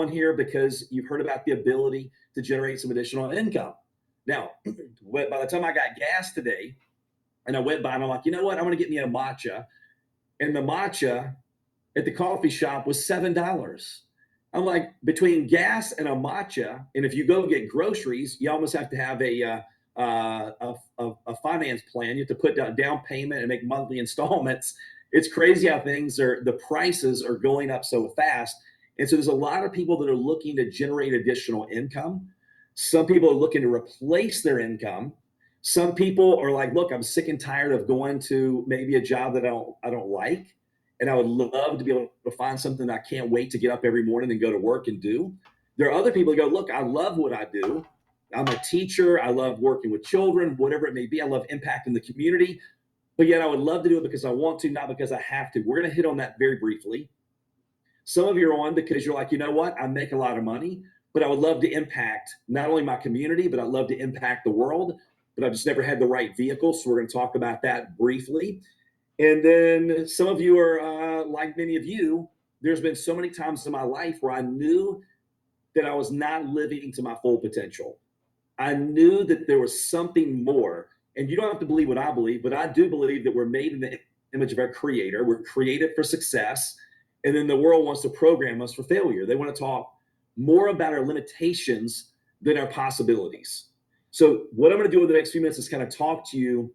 on here because you've heard about the ability to generate some additional income. Now, by the time I got gas today, and I went by and I'm like, you know what? I'm going to get me a matcha. And the matcha at the coffee shop was $7. I'm like, between gas and a matcha, and if you go get groceries, you almost have to have a finance plan. You have to put down payment and make monthly installments. It's crazy how the prices are going up so fast. And so there's a lot of people that are looking to generate additional income. Some people are looking to replace their income. Some people are like, look, I'm sick and tired of going to maybe a job that I don't like. And I would love to be able to find something I can't wait to get up every morning and go to work and do. There are other people who go, look, I love what I do. I'm a teacher. I love working with children, whatever it may be. I love impacting the community. But yet I would love to do it because I want to, not because I have to. We're going to hit on that very briefly. Some of you are on because you're like, you know what? I make a lot of money, but I would love to impact not only my community, but I'd love to impact the world. But I've just never had the right vehicle. So we're going to talk about that briefly. And then some of you are like many of you, there's been so many times in my life where I knew that I was not living to my full potential. I knew that there was something more. And you don't have to believe what I believe, but I do believe that we're made in the image of our creator. We're created for success. And then the world wants to program us for failure. They want to talk more about our limitations than our possibilities. So what I'm going to do in the next few minutes is kind of talk to you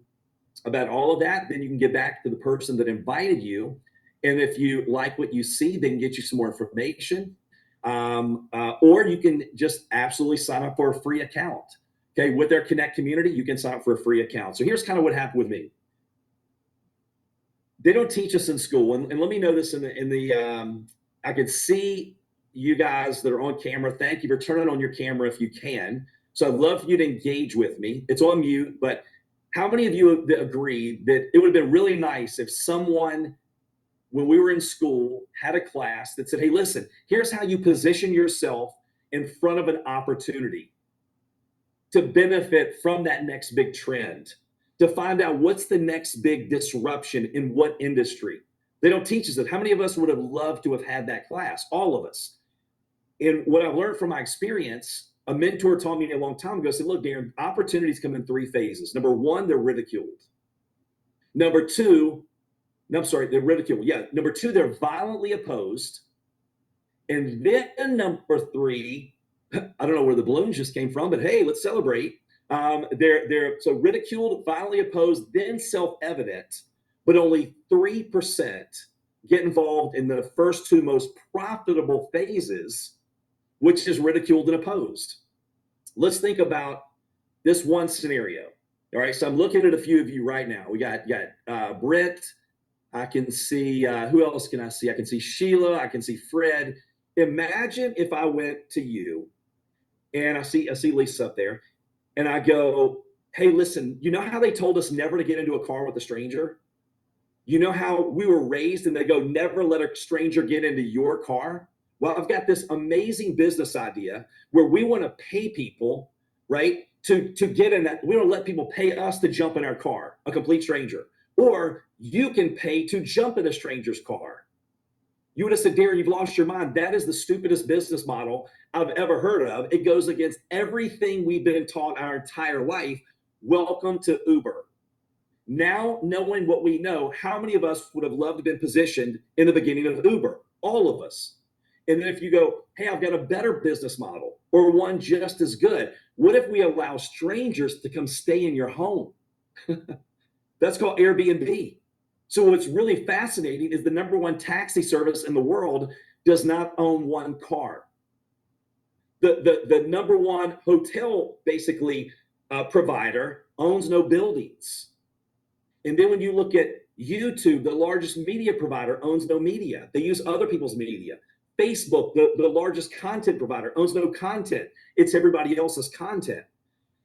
about all of that. Then you can get back to the person that invited you. And if you like what you see, they can get you some more information. Or you can just absolutely sign up for a free account. Okay, with their Connect community, you can sign up for a free account. So here's kind of what happened with me. They don't teach us in school, and let me know this I could see you guys that are on camera. Thank you for turning on your camera if you can. So I'd love for you to engage with me. It's on mute, but how many of you agree that it would have been really nice if someone, when we were in school, had a class that said, hey, listen, here's how you position yourself in front of an opportunity to benefit from that next big trend, to find out what's the next big disruption in what industry. They don't teach us that. How many of us would have loved to have had that class? All of us. And what I've learned from my experience, a mentor taught me a long time ago, said, look, Darren, opportunities come in three phases. Number one, they're ridiculed. Number two, they're ridiculed. Yeah. Number two, they're violently opposed. And then number three, I don't know where the balloons just came from, but hey, let's celebrate. They're so ridiculed, violently opposed, then self-evident, but only 3% get involved in the first two most profitable phases, which is ridiculed and opposed. Let's think about this one scenario. All right, so I'm looking at a few of you right now. We got Britt. I can see, who else can I see? I can see Sheila. I can see Fred. Imagine if I went to you and I see Lisa up there, and I go, hey, listen, you know how they told us never to get into a car with a stranger? You know how we were raised and they go, never let a stranger get into your car? Well, I've got this amazing business idea where we want to pay people, right, to get in that. We don't let people pay us to jump in our car, a complete stranger. Or you can pay to jump in a stranger's car. You would have said, Darren, you've lost your mind. That is the stupidest business model I've ever heard of. It goes against everything we've been taught our entire life. Welcome to Uber. Now, knowing what we know, how many of us would have loved to have been positioned in the beginning of Uber? All of us. And then if you go, hey, I've got a better business model or one just as good. What if we allow strangers to come stay in your home? That's called Airbnb. So what's really fascinating is the number one taxi service in the world does not own one car. The number one hotel, basically, provider owns no buildings. And then when you look at YouTube, the largest media provider owns no media. They use other people's media. Facebook, the largest content provider, owns no content. It's everybody else's content.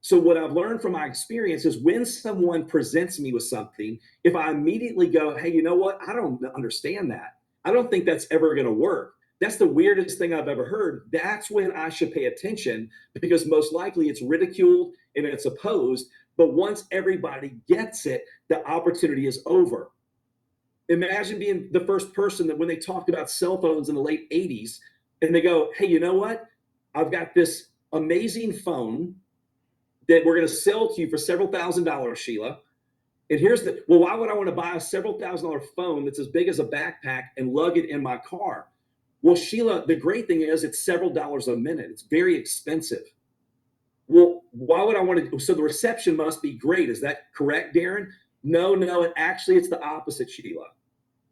So what I've learned from my experience is when someone presents me with something, if I immediately go, hey, you know what? I don't understand that. I don't think that's ever going to work. That's the weirdest thing I've ever heard. That's when I should pay attention, because most likely it's ridiculed and it's opposed. But once everybody gets it, the opportunity is over. Imagine being the first person that when they talked about cell phones in the late 80s, and they go, hey, you know what? I've got this amazing phone that we're going to sell to you for several $1,000s, Sheila. And here's the, well, why would I want to buy a several $1,000 phone that's as big as a backpack and lug it in my car? Well, Sheila, the great thing is it's several dollars a minute. It's very expensive. Well, why would I want to? So the reception must be great. Is that correct, Darren? No, no. Actually, it's the opposite, Sheila.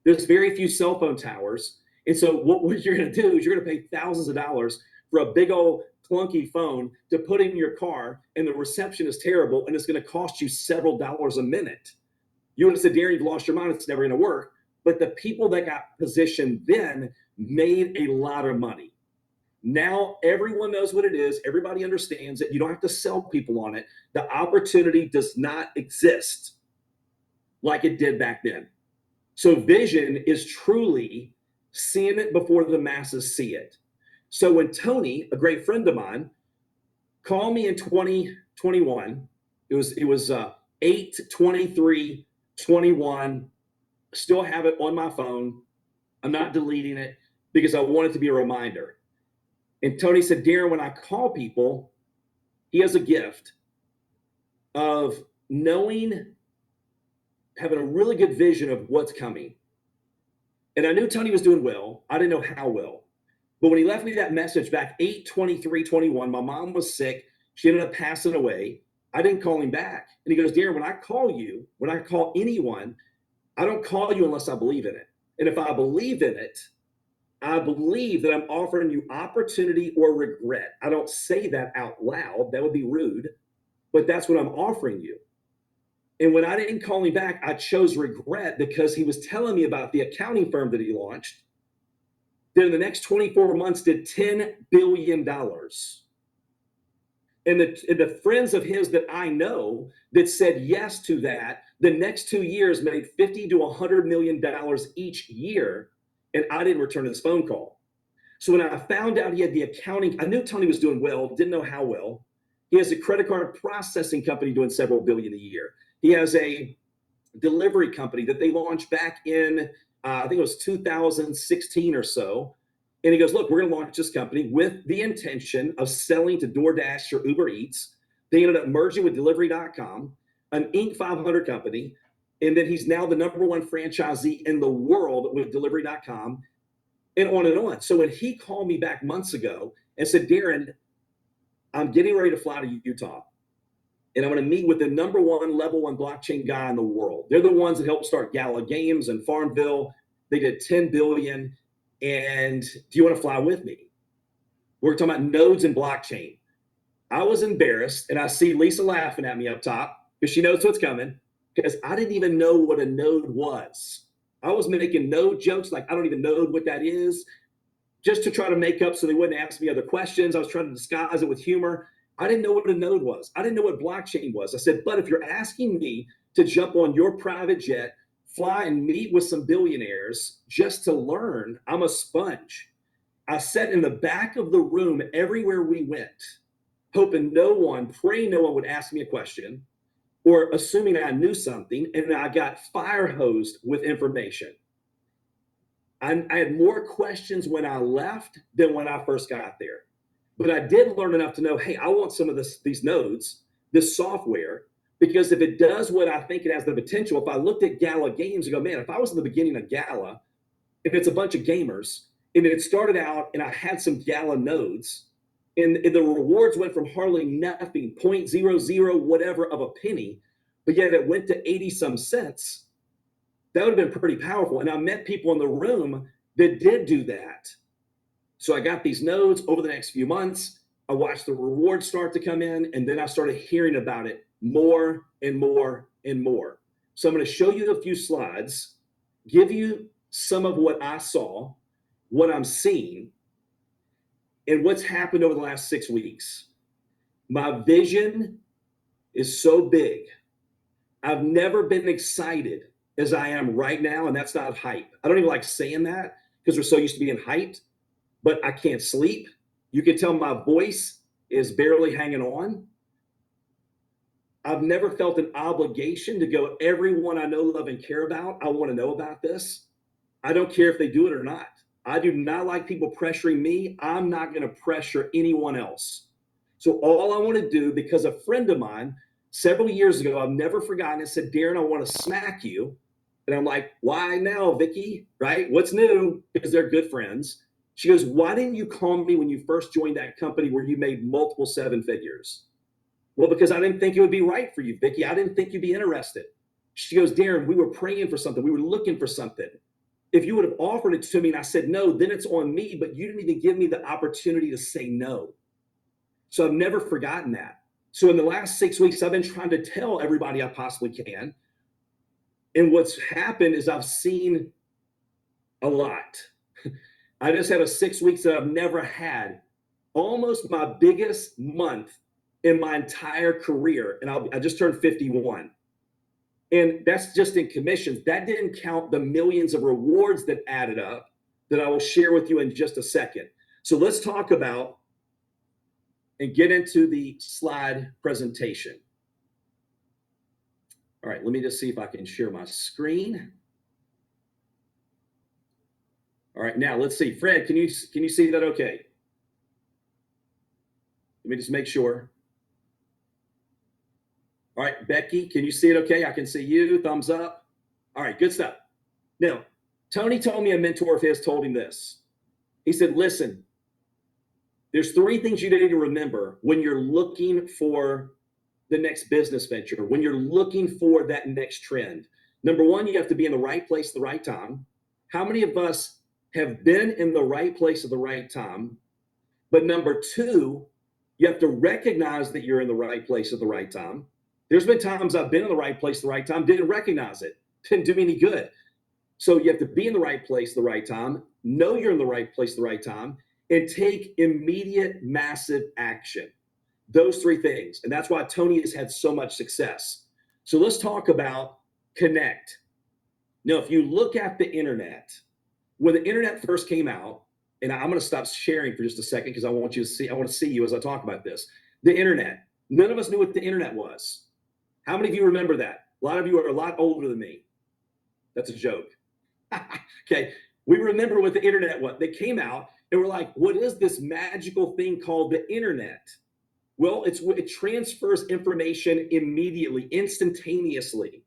There's very few cell phone towers. And so what you're going to do is you're going to pay thousands of dollars for a big old clunky phone to put in your car, and the reception is terrible, and it's going to cost you several dollars a minute. You would have said, Darren, you've lost your mind. It's never going to work. But the people that got positioned then made a lot of money. Now everyone knows what it is. Everybody understands it. You don't have to sell people on it. The opportunity does not exist like it did back then. So vision is truly seeing it before the masses see it. So when Tony, a great friend of mine, called me in 2021, it was 8/23/21. Still have it on my phone. I'm not deleting it because I want it to be a reminder. And Tony said, Darren, when I call people, he has a gift of knowing, having a really good vision of what's coming. And I knew Tony was doing well. I didn't know how well. But when he left me that message back 8/23/21, my mom was sick. She ended up passing away. I didn't call him back. And he goes, Darren, when I call you, when I call anyone, I don't call you unless I believe in it. And if I believe in it, I believe that I'm offering you opportunity or regret. I don't say that out loud. That would be rude, but that's what I'm offering you. And when I didn't call him back, I chose regret because he was telling me about the accounting firm that he launched that in the next 24 months did $10 billion. And the friends of his that I know that said yes to that, the next 2 years made $50 to $100 million each year. And I didn't return his phone call. So when I found out he had the accounting, I knew Tony was doing well, didn't know how well. He has a credit card processing company doing several billion a year. He has a delivery company that they launched back in, I think it was 2016 or so. And he goes, look, we're going to launch this company with the intention of selling to DoorDash or Uber Eats. They ended up merging with delivery.com, an Inc. 500 company. And then he's now the #1 franchisee in the world with delivery.com, and on and on. So when he called me back months ago and said, Darren, I'm getting ready to fly to Utah, and I'm going to meet with the #1 level 1 blockchain guy in the world. They're the ones that helped start Gala Games and Farmville. They did 10 billion. And do you want to fly with me? We're talking about nodes and blockchain. I was embarrassed, and I see Lisa laughing at me up top because she knows what's coming, because I didn't even know what a node was. I was making node jokes like I don't even know what that is, just to try to make up so they wouldn't ask me other questions. I was trying to disguise it with humor. I didn't know what a node was. I didn't know what blockchain was. I said, but if you're asking me to jump on your private jet, fly and meet with some billionaires just to learn, I'm a sponge. I sat in the back of the room everywhere we went, hoping praying no one would ask me a question or assuming I knew something, and I got fire hosed with information. I had more questions when I left than when I first got there. But I did learn enough to know, hey, I want some of these nodes, this software, because if it does what I think it has the potential, if I looked at Gala Games and go, man, if I was in the beginning of Gala, if it's a bunch of gamers, and it started out and I had some Gala nodes, and the rewards went from hardly nothing, 0.00 whatever of a penny, but yet it went to 80 some cents, that would have been pretty powerful. And I met people in the room that did do that. So I got these nodes over the next few months. I watched the rewards start to come in, and then I started hearing about it more and more and more. So I'm going to show you a few slides, give you some of what I saw, what I'm seeing, and what's happened over the last 6 weeks. My vision is so big. I've never been excited as I am right now, and that's not hype. I don't even like saying that because we're so used to being hyped, but I can't sleep. You can tell my voice is barely hanging on. I've never felt an obligation to go, everyone I know, love, and care about, I want to know about this. I don't care if they do it or not. I do not like people pressuring me. I'm not going to pressure anyone else. So all I want to do, because a friend of mine several years ago, I've never forgotten it, said, Darren, I want to smack you. And I'm like, why now, Vicky? Right? What's new? Because they're good friends. She goes, why didn't you call me when you first joined that company where you made multiple seven figures? Well, because I didn't think it would be right for you, Vicky. I didn't think you'd be interested. She goes, Darren, we were praying for something. We were looking for something. If you would have offered it to me and I said no, then it's on me, but you didn't even give me the opportunity to say no. So I've never forgotten that. So in the last 6 weeks, I've been trying to tell everybody I possibly can. And what's happened is I've seen a lot. I just had a 6 weeks that I've never had, almost my biggest month in my entire career. And I just turned 51. And that's just in commissions. That didn't count the millions of rewards that added up that I will share with you in just a second. So let's talk about and get into the slide presentation. All right, let me just see if I can share my screen. All right, now let's see. Fred, can you see that okay? Let me just make sure. All right, Becky, can you see it okay? I can see you, thumbs up. All right, good stuff. Now, Tony told me, a mentor of his told him this. He said, listen, there's three things you need to remember when you're looking for the next business venture, when you're looking for that next trend. Number one, you have to be in the right place at the right time. How many of us have been in the right place at the right time? But number two, you have to recognize that you're in the right place at the right time. There's been times I've been in the right place at the right time, didn't recognize it, didn't do me any good. So you have to be in the right place at the right time, know you're in the right place at the right time, and take immediate, massive action. Those three things. And that's why Tony has had so much success. So let's talk about connect. Now, if you look at the internet, when the internet first came out, and I'm going to stop sharing for just a second because I want to see you as I talk about this. The internet. None of us knew what the internet was. How many of you remember that? A lot of you are a lot older than me. That's a joke. Okay. We remember what the internet was. They came out and we're like, what is this magical thing called the internet? Well, it transfers information immediately, instantaneously.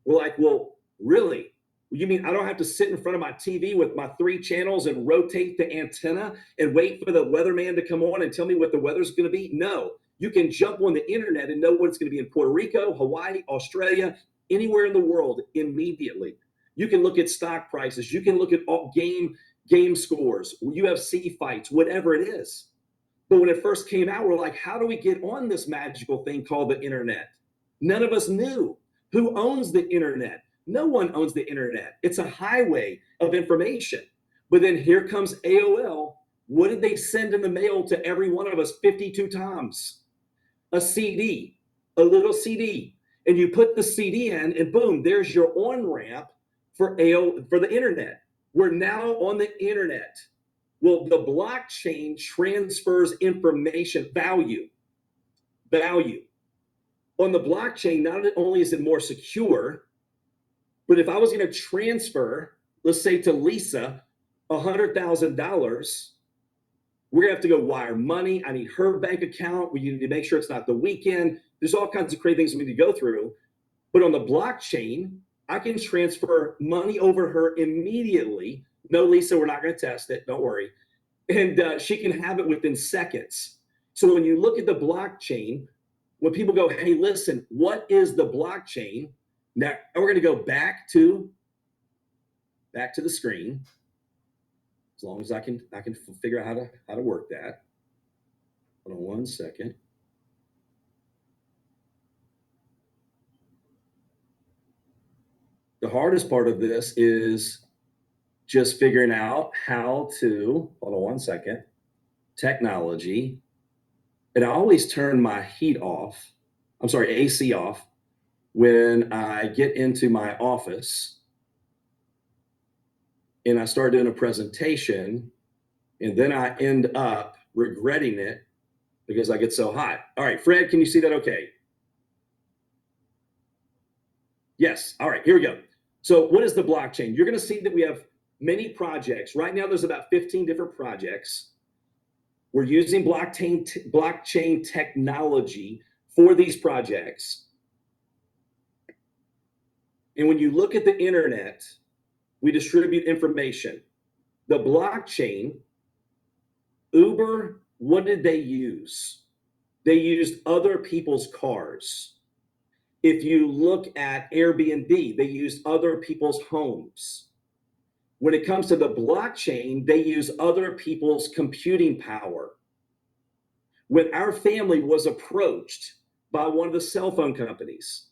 We're like, well, really? You mean I don't have to sit in front of my TV with my 3 channels and rotate the antenna and wait for the weatherman to come on and tell me what the weather's going to be? No, you can jump on the internet and know what it's going to be in Puerto Rico, Hawaii, Australia, anywhere in the world immediately. You can look at stock prices. You can look at all game scores, UFC fights, whatever it is. But when it first came out, we're like, how do we get on this magical thing called the internet? None of us knew. Who owns the internet? No one owns the internet. It's a highway of information. But then here comes AOL. What did they send in the mail to every one of us 52 times? A CD, a little CD. And you put the CD in, and boom, there's your on-ramp for the internet. We're now on the internet. Well, the blockchain transfers information, value. On the blockchain, not only is it more secure, but if I was going to transfer, let's say to Lisa, $100,000, we're going to have to go wire money. I need her bank account. We need to make sure it's not the weekend. There's all kinds of crazy things we need to go through. But on the blockchain, I can transfer money over her immediately. No, Lisa, we're not going to test it. Don't worry. And she can have it within seconds. So when you look at the blockchain, when people go, hey, listen, what is the blockchain? Now we're going to go back to the screen. As long as I can figure out how to work that. Hold on one second. The hardest part of this is just figuring out how to, hold on one second, technology. And I always turn my heat off, AC off, when I get into my office and I start doing a presentation, and then I end up regretting it because I get so hot. All right, Fred, can you see that okay? Yes. All right, here we go. So what is the blockchain? You're going to see that we have many projects. Right now, there's about 15 different projects. We're using blockchain technology for these projects. And when you look at the internet, we distribute information. The blockchain, Uber, what did they use? They used other people's cars. If you look at Airbnb, they used other people's homes. When it comes to the blockchain, they use other people's computing power. When our family was approached by one of the cell phone companies,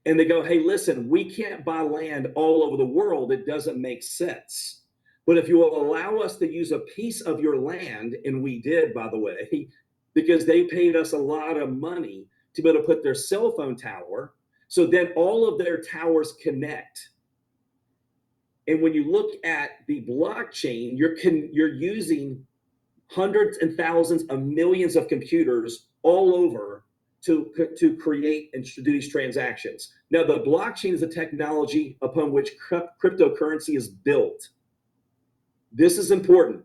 and they go, hey, listen, we can't buy land all over the world. It doesn't make sense. But if you will allow us to use a piece of your land, and we did, by the way, because they paid us a lot of money to be able to put their cell phone tower, so then all of their towers connect. And when you look at the blockchain, you're using hundreds and thousands of millions of computers all over to create and to do these transactions. Now, the blockchain is a technology upon which cryptocurrency is built. This is important.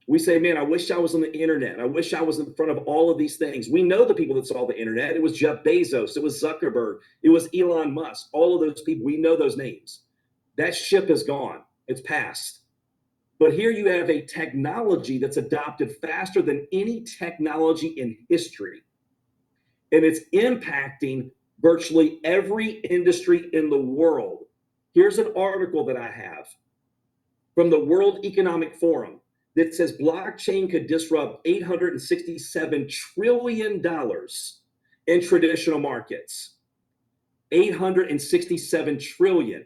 We say, man, I wish I was on the internet. I wish I was in front of all of these things. We know the people that saw the internet. It was Jeff Bezos. It was Zuckerberg. It was Elon Musk. All of those people, we know those names. That ship is gone. It's past. But here you have a technology that's adopted faster than any technology in history. And it's impacting virtually every industry in the world. Here's an article that I have from the World Economic Forum that says blockchain could disrupt $867 trillion in traditional markets. 867 trillion.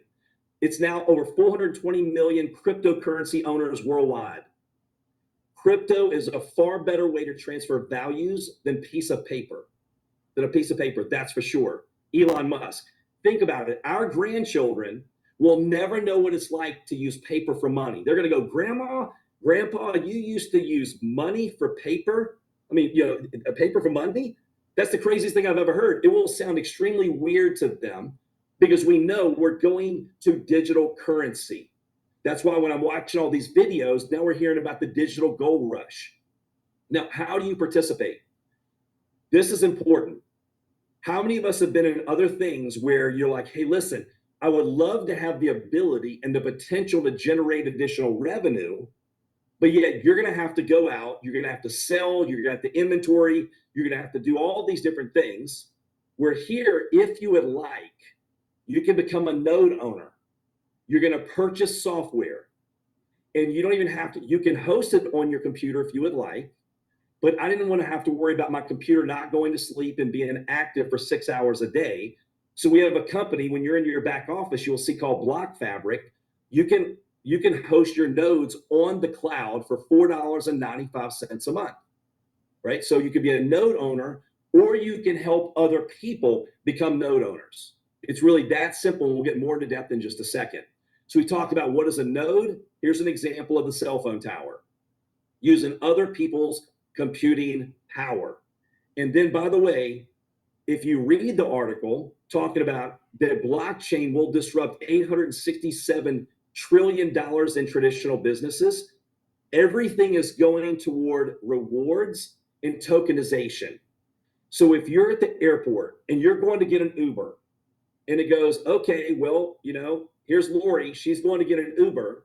It's now over 420 million cryptocurrency owners worldwide. Crypto is a far better way to transfer values than a piece of paper, that's for sure. Elon Musk. Think about it. Our grandchildren will never know what it's like to use paper for money. They're going to go, Grandma, Grandpa, you used to use money for paper? I mean, paper for money? That's the craziest thing I've ever heard. It will sound extremely weird to them because we know we're going to digital currency. That's why when I'm watching all these videos, now we're hearing about the digital gold rush. Now, how do you participate? This is important. How many of us have been in other things where you're like, hey, listen, I would love to have the ability and the potential to generate additional revenue, but yet you're going to have to go out, you're going to have to sell, you're going to have to inventory, you're going to have to do all these different things. Where here, if you would like, you can become a node owner. You're going to purchase software, and you don't even have to, you can host it on your computer if you would like. But I didn't want to have to worry about my computer not going to sleep and being active for 6 hours a day. So we have a company, when you're in your back office, you'll see called Block Fabric. You can host your nodes on the cloud for $4.95 a month, right? So you could be a node owner, or you can help other people become node owners. It's really that simple. We'll get more into depth in just a second. So we talked about what is a node. Here's an example of the cell phone tower using other people's computing power. And then, by the way, if you read the article talking about that blockchain will disrupt $867 trillion in traditional businesses, everything is going toward rewards and tokenization. So if you're at the airport and you're going to get an Uber, and it goes, okay, well, here's Lori, she's going to get an Uber.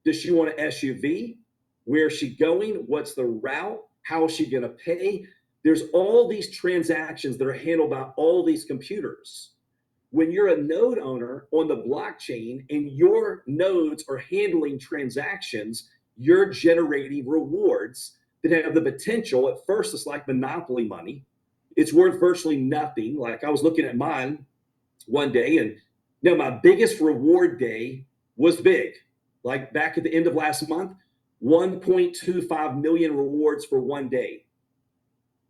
Does she want an SUV? Where is she going? What's the route? How is she going to pay? There's all these transactions that are handled by all these computers. When you're a node owner on the blockchain and your nodes are handling transactions, you're generating rewards that have the potential. At first, it's like monopoly money. It's worth virtually nothing. Like I was looking at mine one day, and my biggest reward day was big. Like back at the end of last month, 1.25 million rewards for one day.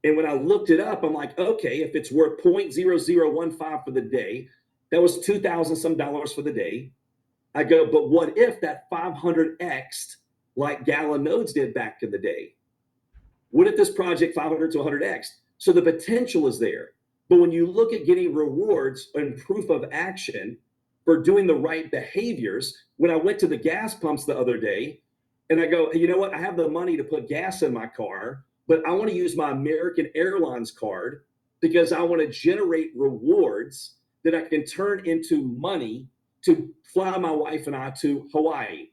And when I looked it up, I'm like, okay, if it's worth 0.0015 for the day, that was 2,000 some dollars for the day. I go, but what if that 500x like Gala Nodes did back in the day? What if this project 500 to 100x? So the potential is there. But when you look at getting rewards and proof of action for doing the right behaviors. When I went to the gas pumps the other day and I go, you know what? I have the money to put gas in my car, but I want to use my American Airlines card because I want to generate rewards that I can turn into money to fly my wife and I to Hawaii.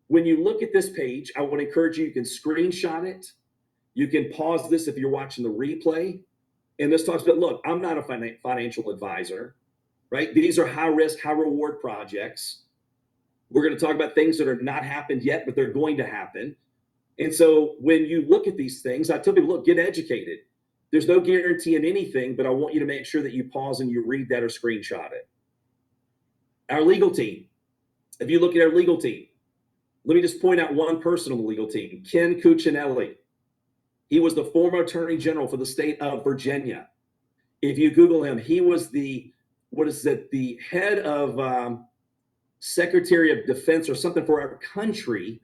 When you look at this page, I want to encourage you, you can screenshot it. You can pause this if you're watching the replay. And this talks about, look, I'm not a financial advisor, right? These are high risk, high reward projects. We're going to talk about things that are not happened yet, but they're going to happen. And so when you look at these things, I tell people, look, get educated. There's no guarantee in anything, but I want you to make sure that you pause and you read that or screenshot it. Our legal team. If you look at our legal team, let me just point out one person on the legal team, Ken Cuccinelli. He was the former attorney general for the state of Virginia. If you Google him, he was the head of Secretary of Defense or something for our country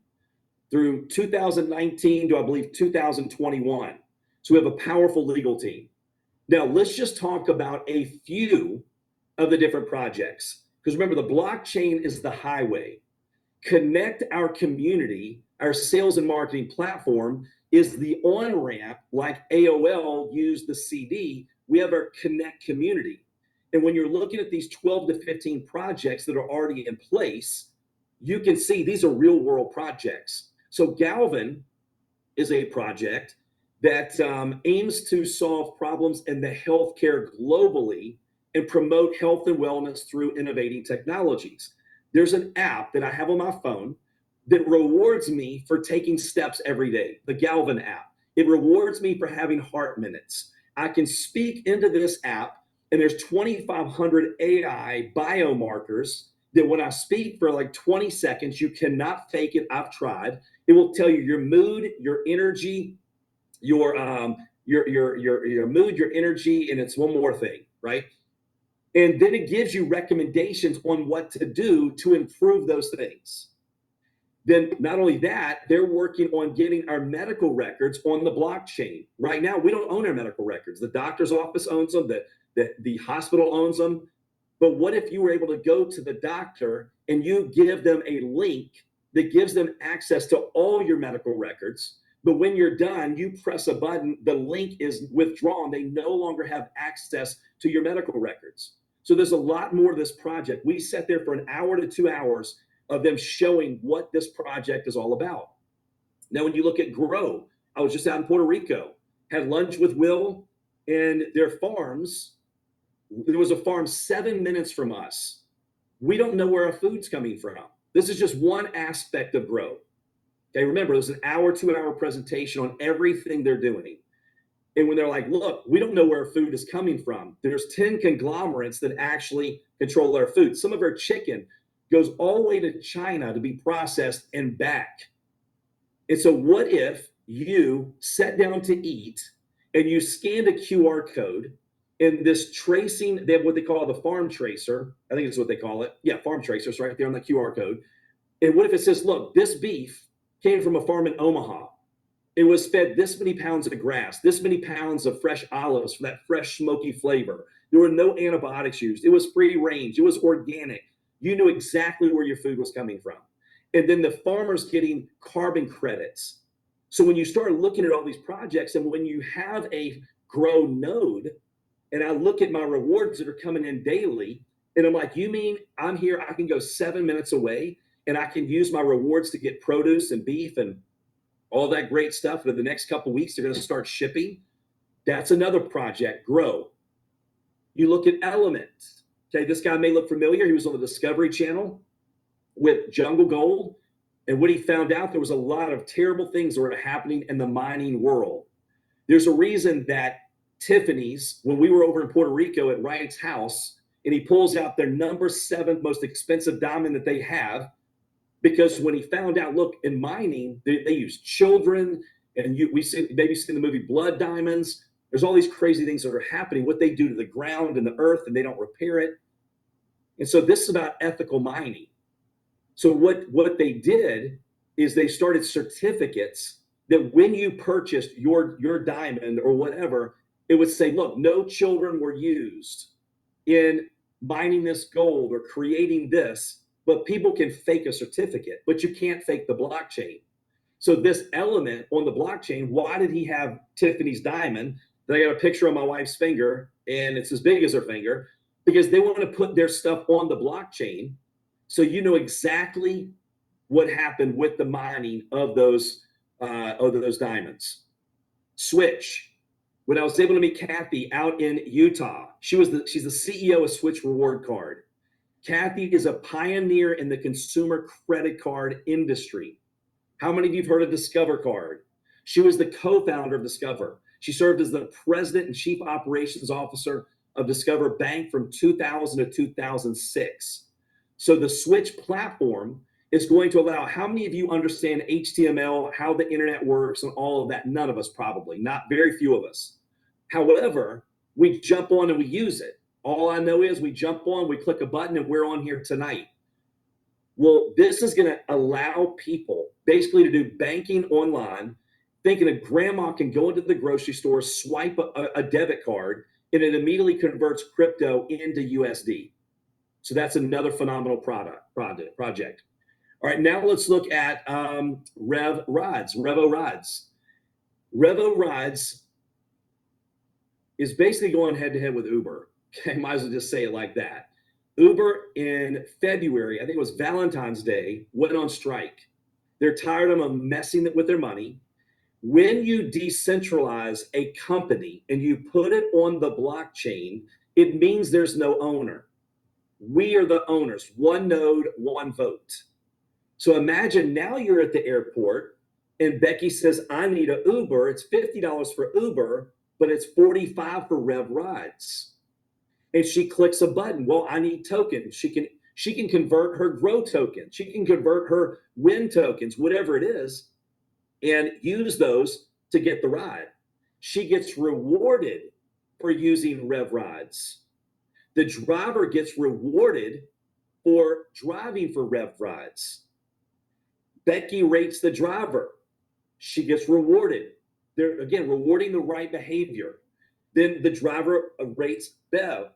through 2019 to, I believe, 2021. So we have a powerful legal team. Now, let's just talk about a few of the different projects. Because remember, the blockchain is the highway. Connect Our Community, our sales and marketing platform, is the on-ramp like AOL used the CD. We have our Connect Community. And when you're looking at these 12 to 15 projects that are already in place, you can see these are real world projects. So Galvin is a project that aims to solve problems in the healthcare globally and promote health and wellness through innovating technologies. There's an app that I have on my phone that rewards me for taking steps every day, the Galvin app. It rewards me for having heart minutes. I can speak into this app, and there's 2,500 AI biomarkers that when I speak for like 20 seconds, you cannot fake it. I've tried. It will tell you your mood, your energy, your mood, your energy, and it's one more thing, right? And then it gives you recommendations on what to do to improve those things. Then not only that, they're working on getting our medical records on the blockchain. Right now, we don't own our medical records. The doctor's office owns them, the hospital owns them. But what if you were able to go to the doctor and you give them a link that gives them access to all your medical records? But when you're done, you press a button, the link is withdrawn. They no longer have access to your medical records. So there's a lot more to this project. We sat there for an hour to 2 hours of them showing what this project is all about. Now, when you look at Grow, I was just out in Puerto Rico, had lunch with Will and their farms. There was a farm 7 minutes from us. We don't know where our food's coming from. This is just one aspect of Grow. Okay, remember, there's an hour, 2 hour presentation on everything they're doing. And when they're like, look, we don't know where our food is coming from. There's 10 conglomerates that actually control our food. Some of our chicken goes all the way to China to be processed and back. And so what if you sat down to eat and you scanned a QR code and this tracing, they have what they call the farm tracer. I think it's what they call it. Yeah, farm tracers right there on the QR code. And what if it says, look, this beef came from a farm in Omaha. It was fed this many pounds of grass, this many pounds of fresh olives for that fresh, smoky flavor. There were no antibiotics used. It was free range. It was organic. You knew exactly where your food was coming from. And then the farmer's getting carbon credits. So when you start looking at all these projects and when you have a grow node, and I look at my rewards that are coming in daily, and I'm like, you mean I'm here, I can go 7 minutes away and I can use my rewards to get produce and beef and all that great stuff. And in the next couple of weeks, they're going to start shipping. That's another project, Grow. You look at Element. Okay, this guy may look familiar. He was on the Discovery Channel with Jungle Gold. And what he found out, there was a lot of terrible things that were happening in the mining world. There's a reason that Tiffany's, when we were over in Puerto Rico at Wright's house, and he pulls out their number 7 most expensive diamond that they have, because when he found out, look, in mining, they use children, and we see maybe seen the movie Blood Diamonds. There's all these crazy things that are happening, what they do to the ground and the earth, and they don't repair it. And so this is about ethical mining. So what they did is they started certificates that when you purchased your diamond or whatever, it would say, look, no children were used in mining this gold or creating this, but people can fake a certificate, but you can't fake the blockchain. So this element on the blockchain, why did he have Tiffany's diamond? Then I got a picture of my wife's finger, and it's as big as her finger, because they want to put their stuff on the blockchain, so you know exactly what happened with the mining of those diamonds. Switch. When I was able to meet Kathy out in Utah, she's the CEO of Switch Reward Card. Kathy is a pioneer in the consumer credit card industry. How many of you have heard of Discover Card? She was the co-founder of Discover. She served as the president and chief operations officer of Discover Bank from 2000 to 2006. So the Switch platform is going to allow, how many of you understand HTML, how the internet works and all of that? None of us probably, not very few of us. However, we jump on and we use it. All I know is we jump on, we click a button, and we're on here tonight. Well, this is going to allow people basically to do banking online, thinking a grandma can go into the grocery store, swipe a debit card, and it immediately converts crypto into USD. So that's another phenomenal project. All right, now let's look at Revo Rides. Revo Rides is basically going head to head with Uber. Okay, might as well just say it like that. Uber in February, I think it was Valentine's Day, went on strike. They're tired of them messing with their money. When you decentralize a company and you put it on the blockchain, it means there's no owner. We are the owners, one node, one vote. So imagine now you're at the airport and Becky says, I need an Uber. It's $50 for Uber, but it's $45 for Rev Rides. And she clicks a button. Well, I need tokens. She can convert her grow token. She can convert her win tokens, whatever it is, and use those to get the ride. She gets rewarded for using Rev Rides. The driver gets rewarded for driving for Rev Rides. Becky rates the driver. She gets rewarded. They're, again, rewarding the right behavior. Then the driver rates Becky.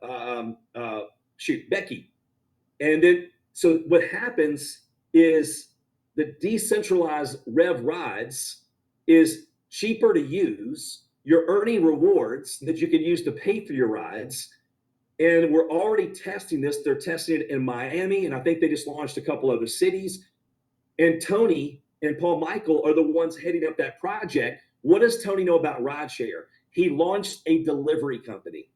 And then, so what happens is the decentralized Rev Rides is cheaper to use. You're earning rewards that you can use to pay for your rides. And we're already testing this. They're testing it in Miami, and I think they just launched a couple other cities. And Tony and Paul Michael are the ones heading up that project. What does Tony know about rideshare? He launched a delivery company.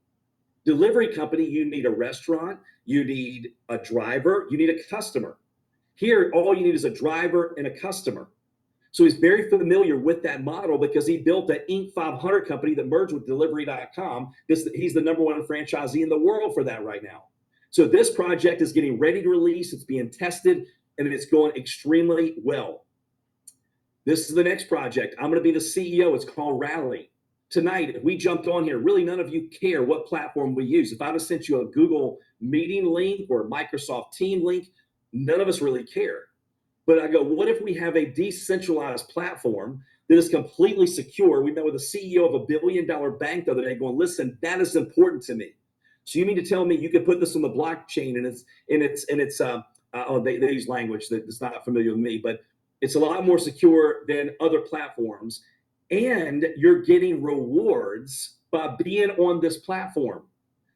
Delivery company, you need a restaurant, you need a driver, you need a customer. Here, all you need is a driver and a customer. So he's very familiar with that model because he built an Inc. 500 company that merged with delivery.com. He's the number one franchisee in the world for that right now. So this project is getting ready to release. It's being tested, and it's going extremely well. This is the next project. I'm going to be the CEO. It's called Rally. Tonight, if we jumped on here, really none of you care what platform we use. If I'd have sent you a Google Meeting link or a Microsoft Team link, none of us really care. But I go, what if we have a decentralized platform that is completely secure? We met with the CEO of $1 billion bank the other day going, listen, that is important to me. So you mean to tell me you could put this on the blockchain and they use language that is not familiar with me, but it's a lot more secure than other platforms. And you're getting rewards by being on this platform,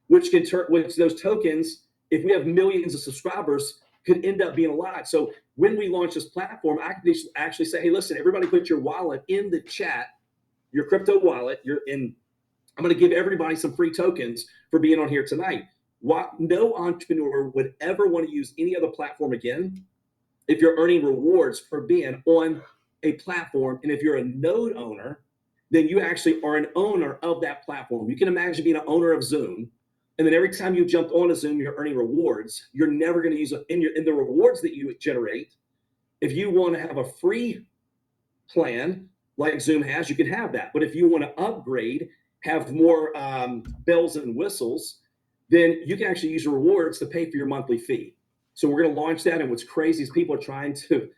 which those tokens, if we have millions of subscribers, could end up being a lot. So when we launch this platform, I can actually say, hey, listen, everybody put your wallet in the chat, your crypto wallet. I'm going to give everybody some free tokens for being on here tonight. No entrepreneur would ever want to use any other platform again if you're earning rewards for being on a platform. And if you're a node owner, then you actually are an owner of that platform. You can imagine being an owner of Zoom, and then every time you jump on a Zoom, you're earning rewards. You're never going to use it in the rewards that you generate. If you want to have a free plan like Zoom has, you can have that. But if you want to upgrade, have more bells and whistles, then you can actually use rewards to pay for your monthly fee. So we're going to launch that. And what's crazy is people are trying to,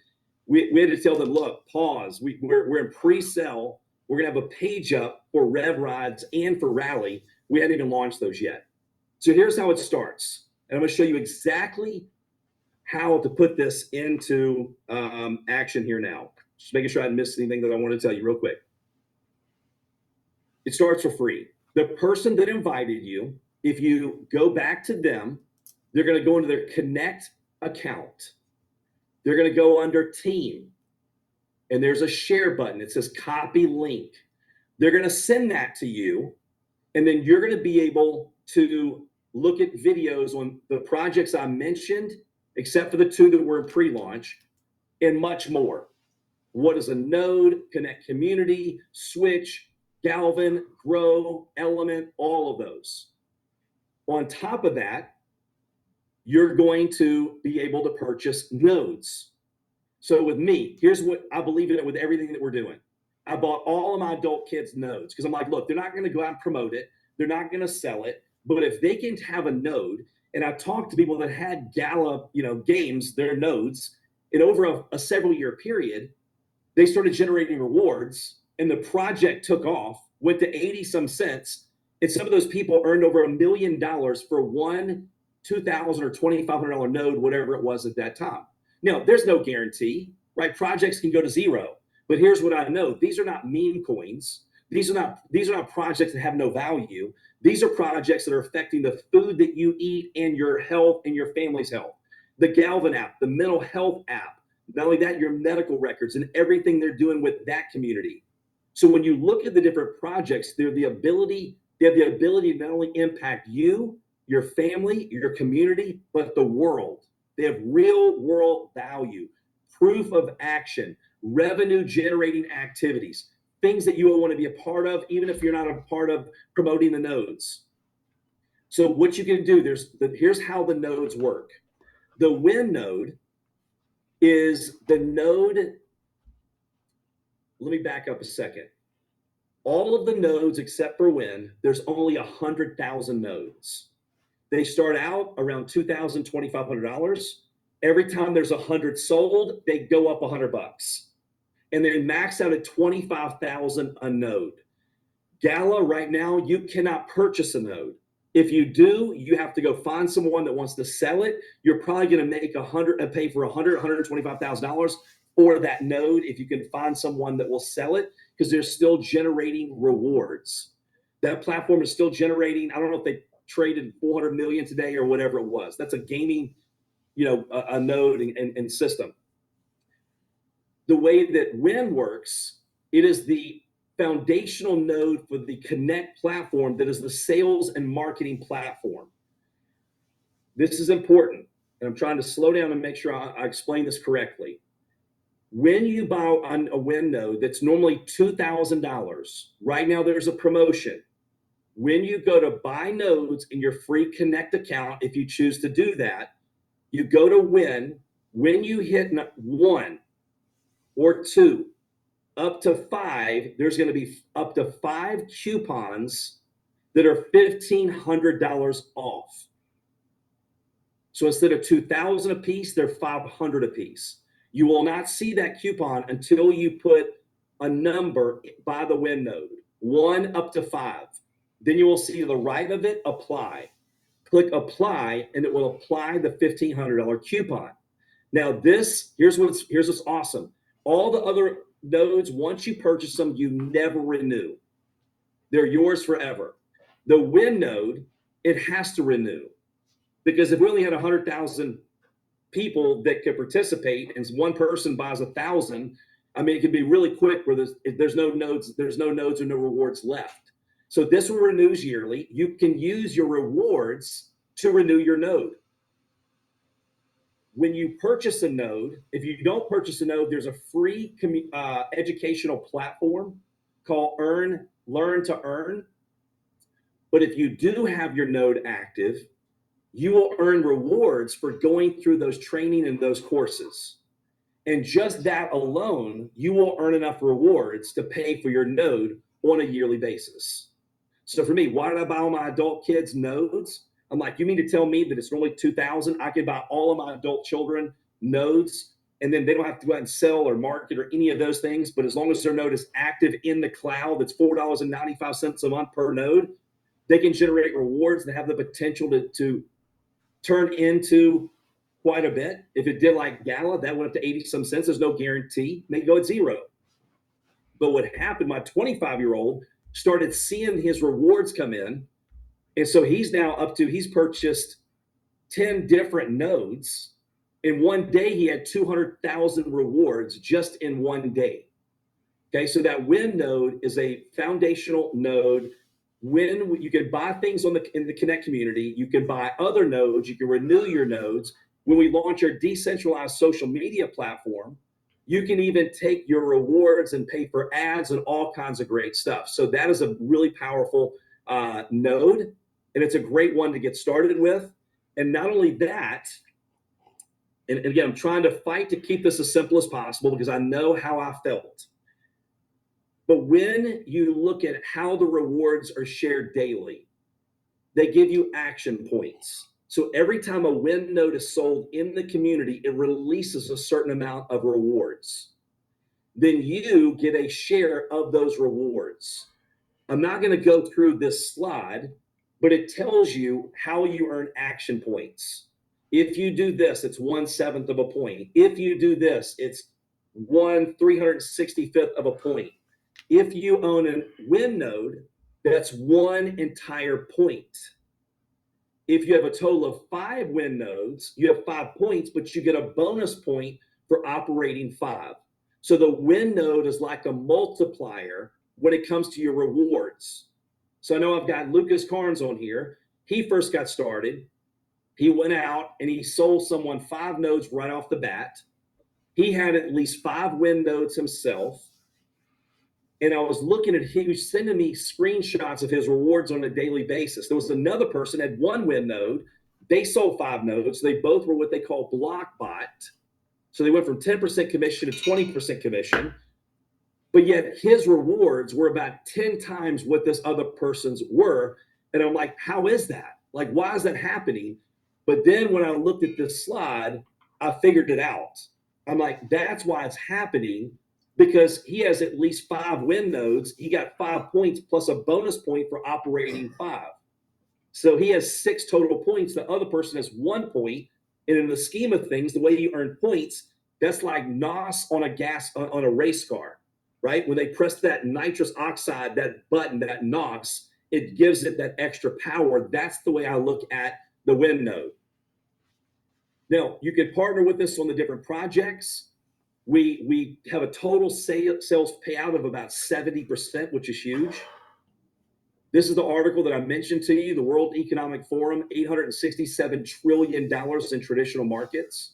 we had to tell them, look, pause. We're in pre-sell. We're going to have a page up for Rev Rides and for Rally. We hadn't even launched those yet. So here's how it starts. And I'm going to show you exactly how to put this into action here now. Just making sure I didn't miss anything that I want to tell you real quick. It starts for free. The person that invited you, if you go back to them, they're going to go into their Connect account. They're going to go under Team, and there's a share button. It says copy link. They're going to send that to you, and then you're going to be able to look at videos on the projects I mentioned, except for the two that were in pre-launch, and much more. What is a node, Connect Community, Switch, Galvin, Grow, Element, all of those. On top of that, you're going to be able to purchase nodes. So with me, here's what I believe in it with everything that we're doing. I bought all of my adult kids nodes because I'm like, look, they're not going to go out and promote it. They're not going to sell it. But if they can have a node, and I talked to people that had Gala, games, their nodes, and over a several year period, they started generating rewards, and the project took off, went to 80 some cents, and some of those people earned over $1 million for one $2,000 or $2,500 node, whatever it was at that time. Now, there's no guarantee, right? Projects can go to zero, but here's what I know: these are not meme coins. These are not projects that have no value. These are projects that are affecting the food that you eat and your health and your family's health. The Galvin app, the mental health app, not only that, your medical records and everything they're doing with that community. So when you look at the different projects, they have the ability to not only impact you, your family, your community, but the world. They have real world value, proof of action, revenue generating activities, things that you will want to be a part of, even if you're not a part of promoting the nodes. So what you can do, here's how the nodes work. The Win node is the node. Let me back up a second. All of the nodes except for Win, there's only 100,000 nodes. They start out around $2,000, $2,500. Every time there's 100 sold, they go up $100, and they max out at 25,000 a node. Gala right now, you cannot purchase a node. If you do, you have to go find someone that wants to sell it. You're probably going to make pay for $125,000 for that node if you can find someone that will sell it, because they're still generating rewards. That platform is still generating. I don't know if they traded 400 million today or whatever it was. That's a gaming, a node and system. The way that Win works, it is the foundational node for the Connect platform that is the sales and marketing platform. This is important, and I'm trying to slow down and make sure I explain this correctly. When you buy on a Win node that's normally $2,000, right now there's a promotion. When you go to buy nodes in your free Connect account, if you choose to do that, you go to Win. When you hit 1 or 2, up to 5, there's going to be up to 5 coupons that are $1,500 off. So instead of $2,000 a piece, they're $500 a piece. You will not see that coupon until you put a number by the Win node, 1 up to 5. Then you will see to the right of it, apply. Click apply, and it will apply the $1,500 coupon. Now here's what's awesome. All the other nodes, once you purchase them, you never renew. They're yours forever. The Win node, it has to renew, because if we only had 100,000 people that could participate and one person buys 1,000, it could be really quick where there's no nodes or no rewards left. So this one renews yearly. You can use your rewards to renew your node. When you purchase a node, if you don't purchase a node, there's a free educational platform called Learn to Earn. But if you do have your node active, you will earn rewards for going through those training and those courses. And just that alone, you will earn enough rewards to pay for your node on a yearly basis. So for me, why did I buy all my adult kids nodes? I'm like, you mean to tell me that it's only 2,000? I could buy all of my adult children nodes, and then they don't have to go out and sell or market or any of those things. But as long as their node is active in the cloud, that's $4.95 a month per node, they can generate rewards that have the potential to turn into quite a bit. If it did like Gala, that went up to 80 some cents. There's no guarantee. May go at zero. But what happened, my 25-year-old started seeing his rewards come in. And so he's now up to, he's purchased 10 different nodes. In one day, he had 200,000 rewards just in one day. Okay, so that win node is a foundational node. When you can buy things in the Connect community, you can buy other nodes, you can renew your nodes. When we launch our decentralized social media platform, you can even take your rewards and pay for ads and all kinds of great stuff. So that is a really powerful node, and it's a great one to get started with. And not only that, and again, I'm trying to fight to keep this as simple as possible because I know how I felt. But when you look at how the rewards are shared daily, they give you action points. So every time a win node is sold in the community, it releases a certain amount of rewards. Then you get a share of those rewards. I'm not going to go through this slide, but it tells you how you earn action points. If you do this, it's 1/7 of a point. If you do this, it's 1/365th of a point. If you own a win node, that's one entire point. If you have a total of 5 win nodes, you have 5 points, but you get a bonus point for operating 5. So the win node is like a multiplier when it comes to your rewards. So I know I've got Lucas Carnes on here. He first got started. He went out and he sold someone 5 nodes right off the bat. He had at least 5 win nodes himself. And I was looking at, he was sending me screenshots of his rewards on a daily basis. There was another person had 1 win node. They sold 5 nodes. They both were what they call block bot. So they went from 10% commission to 20% commission. But yet his rewards were about 10 times what this other person's were. And I'm like, how is that? Like, why is that happening? But then when I looked at this slide, I figured it out. I'm like, that's why it's happening, because he has at least 5 win nodes. He got 5 points plus a bonus point for operating 5. So he has 6 total points. The other person has 1 point. And in the scheme of things, the way you earn points, that's like NOS on a race car, right? When they press that nitrous oxide, that button, that NOS, it gives it that extra power. That's the way I look at the win node. Now, you can partner with us on the different projects. We have a total sales payout of about 70%, which is huge. This is the article that I mentioned to you, the World Economic Forum, $867 trillion in traditional markets.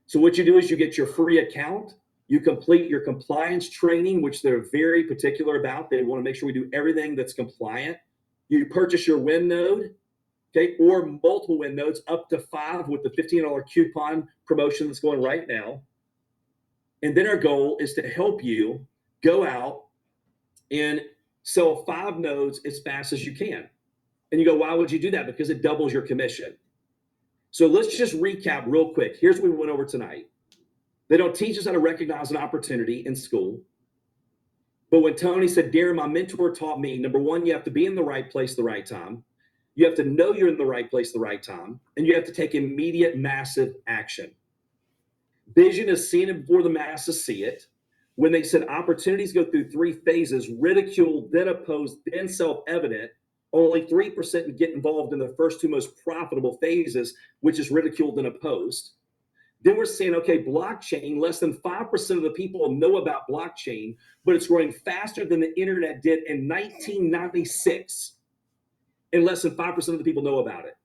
So what you do is you get your free account, you complete your compliance training, which they're very particular about. They want to make sure we do everything that's compliant. You purchase your win node, okay, or multiple win nodes up to 5 with the $15 coupon promotion that's going right now. And then our goal is to help you go out and sell 5 nodes as fast as you can. And you go, why would you do that? Because it doubles your commission. So let's just recap real quick. Here's what we went over tonight. They don't teach us how to recognize an opportunity in school. But when Tony said, Darren, my mentor taught me, number one, you have to be in the right place the right time. You have to know you're in the right place the right time. And you have to take immediate, massive action. Vision is seen it before the masses see it. When they said opportunities go through 3 phases, ridicule, then opposed, then self-evident, only 3% get involved in the first 2 most profitable phases, which is ridiculed and opposed. Then we're saying, okay, blockchain, less than 5% of the people know about blockchain, but it's growing faster than the internet did in 1996. And less than 5% of the people know about it.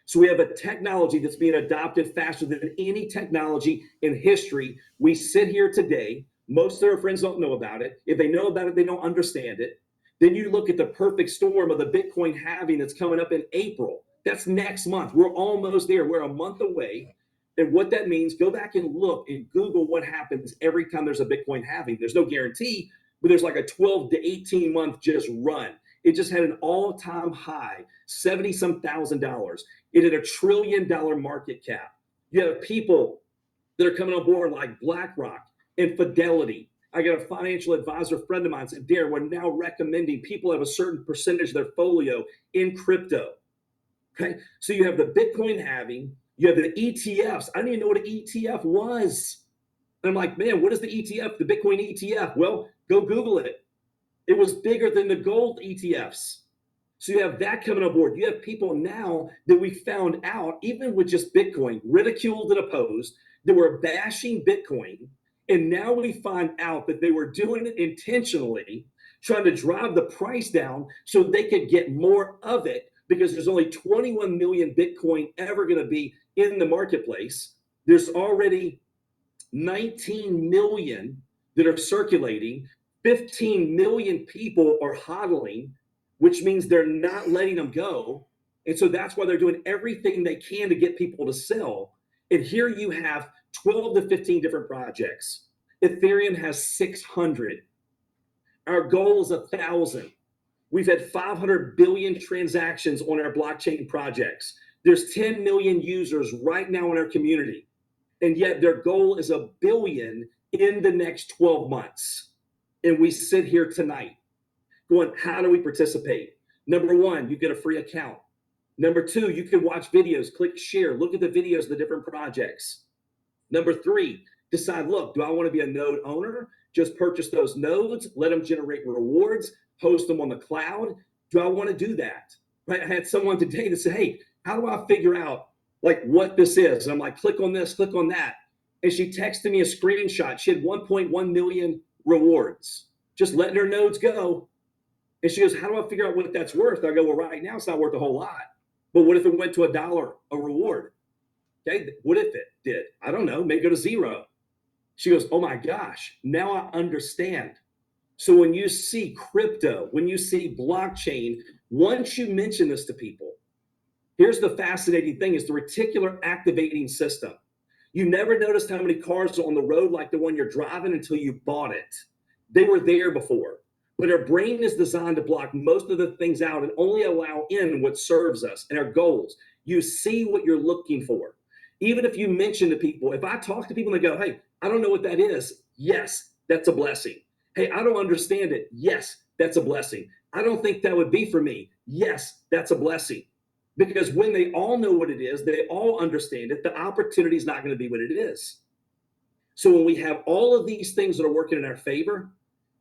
So we have a technology that's being adopted faster than any technology in history. We sit here today. Most of our friends don't know about it. If they know about it, they don't understand it. Then you look at the perfect storm of the Bitcoin halving that's coming up in April. That's next month. We're almost there. We're a month away. And what that means, go back and look and Google what happens every time there's a Bitcoin halving. There's no guarantee, but there's like a 12 to 18 month just run. It just had an all-time high, 70-some thousand dollars. It had $1 trillion market cap. You have people that are coming on board like BlackRock and Fidelity. I got a financial advisor friend of mine said, Darren, we're now recommending people have a certain percentage of their folio in crypto. Okay. So you have the Bitcoin halving, you have the ETFs. I didn't even know what an ETF was. And I'm like, man, what is the ETF, the Bitcoin ETF? Well, go Google it. It was bigger than the gold ETFs. So you have that coming on board. You have people now that we found out, even with just Bitcoin, ridiculed and opposed, that were bashing Bitcoin. And now we find out that they were doing it intentionally, trying to drive the price down so they could get more of it because there's only 21 million Bitcoin ever going to be in the marketplace. There's already 19 million that are circulating. 15 million people are hodling, which means they're not letting them go. And so that's why they're doing everything they can to get people to sell. And here you have 12 to 15 different projects. Ethereum has 600. Our goal is 1,000. We've had 500 billion transactions on our blockchain projects. There's 10 million users right now in our community, and yet their goal is 1 billion in the next 12 months. And we sit here tonight going, how do we participate? Number one, you get a free account. Number two, you can watch videos, click share, look at the videos of the different projects. Number three, decide, look, do I want to be a node owner? Just purchase those nodes, let them generate rewards, host them on the cloud. Do I want to do that? Right? I had someone today that said, hey, how do I figure out like what this is? And I'm like, click on this, click on that. And she texted me a screenshot. She had 1.1 million rewards, just letting her nodes go. And she goes, how do I figure out what that's worth? I go, well, right now it's not worth a whole lot. But what if it went to $1 a reward? Okay, what if it did? I don't know, maybe go to zero. She goes, oh my gosh, now I understand. So when you see crypto, when you see blockchain, once you mention this to people, here's the fascinating thing is the reticular activating system. You never noticed how many cars are on the road like the one you're driving until you bought it. They were there before. But our brain is designed to block most of the things out and only allow in what serves us and our goals. You see what you're looking for. Even if you mention to people, if I talk to people and they go, hey, I don't know what that is. Yes, that's a blessing. Hey, I don't understand it. Yes, that's a blessing. I don't think that would be for me. Yes, that's a blessing. Because when they all know what it is, they all understand it, the opportunity is not going to be what it is. So when we have all of these things that are working in our favor,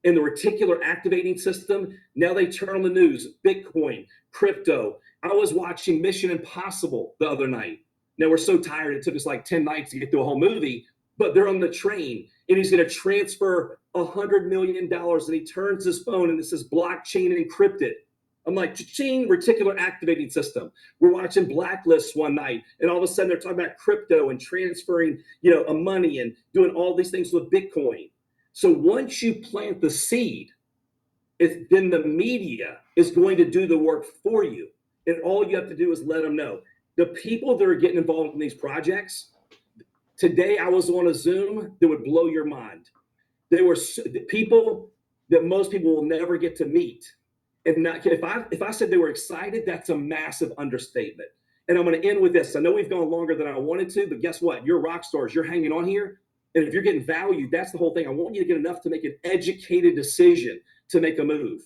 in the reticular activating system, now they turn on the news, Bitcoin, crypto. I was watching Mission Impossible the other night. Now we're so tired, it took us like 10 nights to get through a whole movie, but they're on the train and he's going to transfer $100 million and he turns his phone and it says blockchain encrypted. I'm like, ching, reticular activating system. We're watching Blacklists one night, and all of a sudden they're talking about crypto and transferring, a money and doing all these things with Bitcoin. So once you plant the seed, then the media is going to do the work for you. And all you have to do is let them know. The people that are getting involved in these projects, today I was on a Zoom that would blow your mind. They were the people that most people will never get to meet. And not, if I said they were excited, that's a massive understatement. And I'm going to end with this. I know we've gone longer than I wanted to, but guess what? You're rock stars. You're hanging on here. And if you're getting value, that's the whole thing. I want you to get enough to make an educated decision to make a move.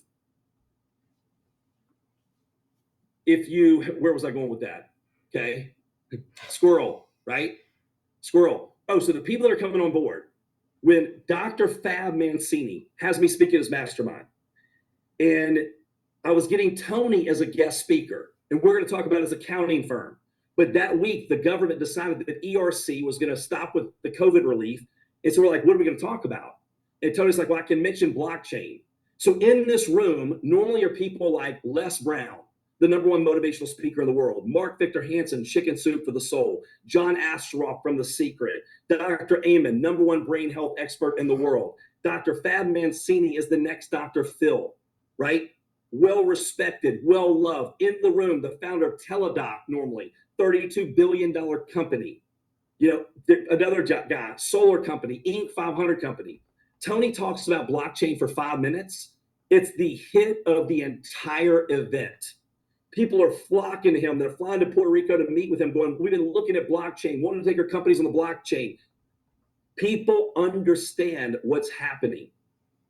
Where was I going with that? Okay. Squirrel, right? Squirrel. Oh, so the people that are coming on board, when Dr. Fab Mancini has me speak at his mastermind, and I was getting Tony as a guest speaker, and we're going to talk about his accounting firm. But that week, the government decided that ERC was going to stop with the COVID relief. And so we're like, what are we going to talk about? And Tony's like, well, I can mention blockchain. So in this room, normally are people like Les Brown, the #1 motivational speaker in the world, Mark Victor Hansen, Chicken Soup for the Soul, John Astroff from The Secret, Dr. Amen, #1 brain health expert in the world. Dr. Fab Mancini is the next Dr. Phil, right? Well respected, well loved, in the room, the founder of Teladoc, normally, $32 billion company. Another guy, solar company, Inc. 500 company. Tony talks about blockchain for 5 minutes. It's the hit of the entire event. People are flocking to him. They're flying to Puerto Rico to meet with him, going, we've been looking at blockchain, wanting to take our companies on the blockchain. People understand what's happening.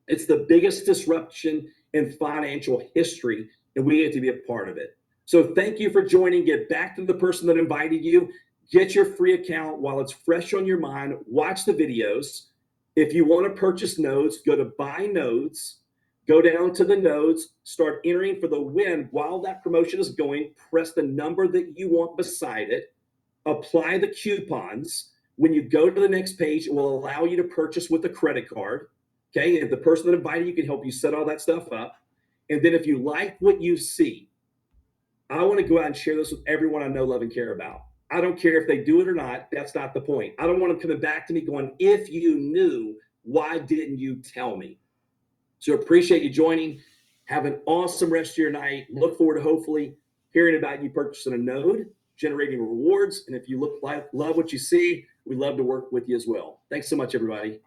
It's the biggest disruption in financial history, and we get to be a part of it. So thank you for joining. Get back to the person that invited you. Get your free account while it's fresh on your mind. Watch the videos. If you want to purchase nodes, go to buy nodes, go down to the nodes, start entering for the win. While that promotion is going, press the number that you want beside it, apply the coupons. When you go to the next page, it will allow you to purchase with a credit card. Okay, and the person that invited you can help you set all that stuff up. And then if you like what you see, I want to go out and share this with everyone I know, love, and care about. I don't care if they do it or not. That's not the point. I don't want them coming back to me going, if you knew, why didn't you tell me? So appreciate you joining. Have an awesome rest of your night. Look forward to hopefully hearing about you purchasing a node, generating rewards. And if you love what you see, we'd love to work with you as well. Thanks so much, everybody.